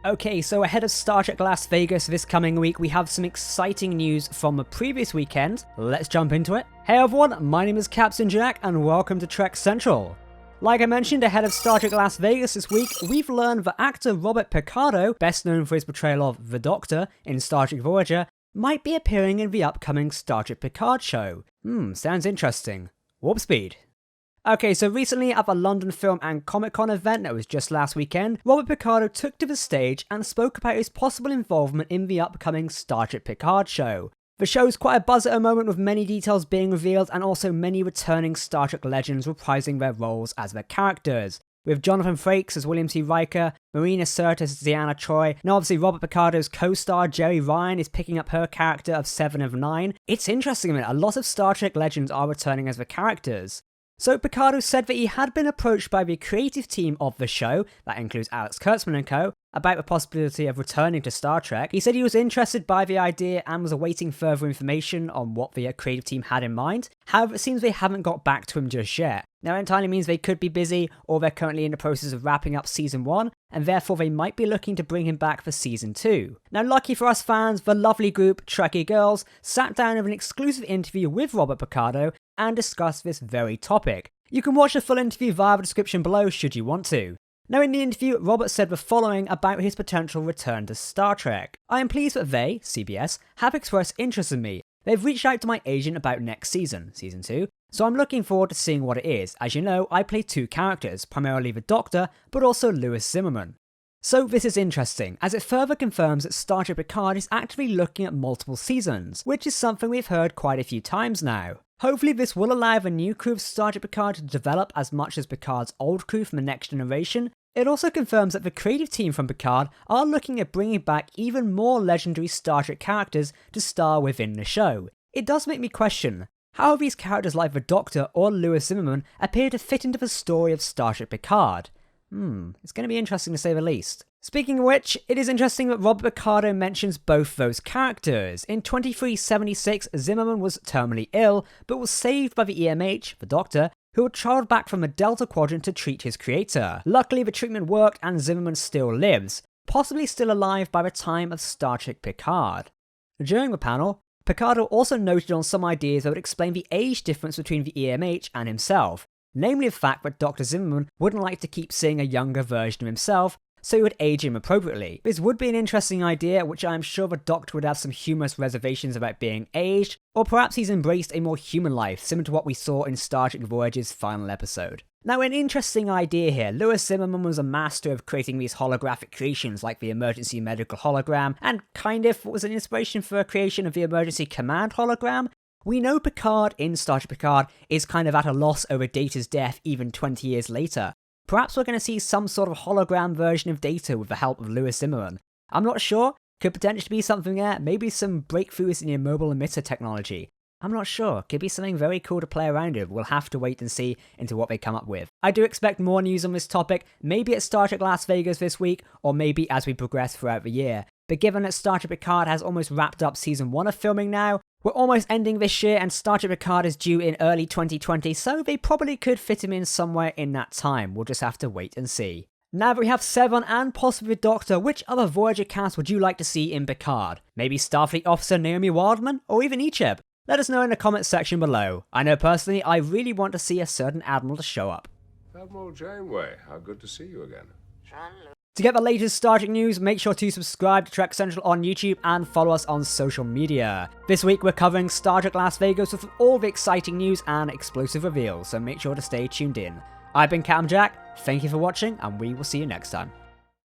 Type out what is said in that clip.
Okay, so ahead of Star Trek Las Vegas this coming week, we have some exciting news from the previous weekend. Let's jump into it. Hey everyone, my name is Captain Jack, and welcome to Trek Central. Like I mentioned, ahead of Star Trek Las Vegas this week, we've learned that actor Robert Picardo, best known for his portrayal of the Doctor in Star Trek Voyager, might be appearing in the upcoming Star Trek Picard show. Sounds interesting. Warp speed. Okay, so recently at the London Film and Comic Con event that was just last weekend, Robert Picardo took to the stage and spoke about his possible involvement in the upcoming Star Trek Picard show. The show's quite a buzz at the moment, with many details being revealed and also many returning Star Trek legends reprising their roles as their characters. With Jonathan Frakes as William T. Riker, Marina Sirtis as Deanna Troi, and obviously Robert Picardo's co-star Jeri Ryan is picking up her character of Seven of Nine. It's interesting that a lot of Star Trek legends are returning as the characters. So Picardo said that he had been approached by the creative team of the show, that includes Alex Kurtzman and co, about the possibility of returning to Star Trek. He said he was interested by the idea and was awaiting further information on what the creative team had in mind. However, it seems they haven't got back to him just yet. Now it entirely means they could be busy, or they're currently in the process of wrapping up season 1, and therefore they might be looking to bring him back for season 2. Now lucky for us fans, the lovely group TrekkieGirls sat down with an exclusive interview with Robert Picardo and discussed this very topic. You can watch the full interview via the description below should you want to. Now in the interview, Robert said the following about his potential return to Star Trek. I am pleased that they, CBS, have expressed interest in me. They've reached out to my agent about next season, season 2, so I'm looking forward to seeing what it is. As you know, I play 2 characters, primarily the Doctor, but also Lewis Zimmerman. So this is interesting, as it further confirms that Star Trek Picard is actively looking at multiple seasons, which is something we've heard quite a few times now. Hopefully this will allow the new crew of Star Trek Picard to develop as much as Picard's old crew from the Next Generation. It also confirms that the creative team from Picard are looking at bringing back even more legendary Star Trek characters to star within the show. It does make me question, how these characters like the Doctor or Lewis Zimmerman appear to fit into the story of Star Trek Picard. It's going to be interesting to say the least. Speaking of which, it is interesting that Robert Picardo mentions both those characters. In 2376, Zimmerman was terminally ill, but was saved by the EMH, the Doctor, who had travelled back from the Delta Quadrant to treat his creator. Luckily, the treatment worked and Zimmerman still lives, possibly still alive by the time of Star Trek Picard. During the panel, Picardo also noted on some ideas that would explain the age difference between the EMH and himself, namely the fact that Dr. Zimmerman wouldn't like to keep seeing a younger version of himself, so he would age him appropriately. This would be an interesting idea, which I am sure the Doctor would have some humorous reservations about being aged, or perhaps he's embraced a more human life, similar to what we saw in Star Trek Voyager's final episode. Now an interesting idea here, Lewis Zimmerman was a master of creating these holographic creations like the emergency medical hologram, and kind of was an inspiration for a creation of the emergency command hologram. We know Picard in Star Trek Picard is kind of at a loss over Data's death even 20 years later. Perhaps we're going to see some sort of hologram version of Data with the help of Lewis Zimmerman. I'm not sure, could potentially be something there, maybe some breakthroughs in your mobile emitter technology. I'm not sure, could be something very cool to play around with, we'll have to wait and see into what they come up with. I do expect more news on this topic, maybe at Star Trek Las Vegas this week, or maybe as we progress throughout the year. But given that Star Trek Picard has almost wrapped up season 1 of filming now, we're almost ending this year and Star Trek Picard is due in early 2020, so they probably could fit him in somewhere in that time. We'll just have to wait and see. Now that we have Seven and possibly the Doctor, which other Voyager cast would you like to see in Picard? Maybe Starfleet Officer Naomi Wildman, or even Icheb? Let us know in the comments section below. I know personally, I really want to see a certain Admiral to show up. Admiral Janeway, how good to see you again. To get the latest Star Trek news, make sure to subscribe to Trek Central on YouTube and follow us on social media. This week we're covering Star Trek Las Vegas with all the exciting news and explosive reveals, so make sure to stay tuned in. I've been Captain Jack, thank you for watching, and we will see you next time.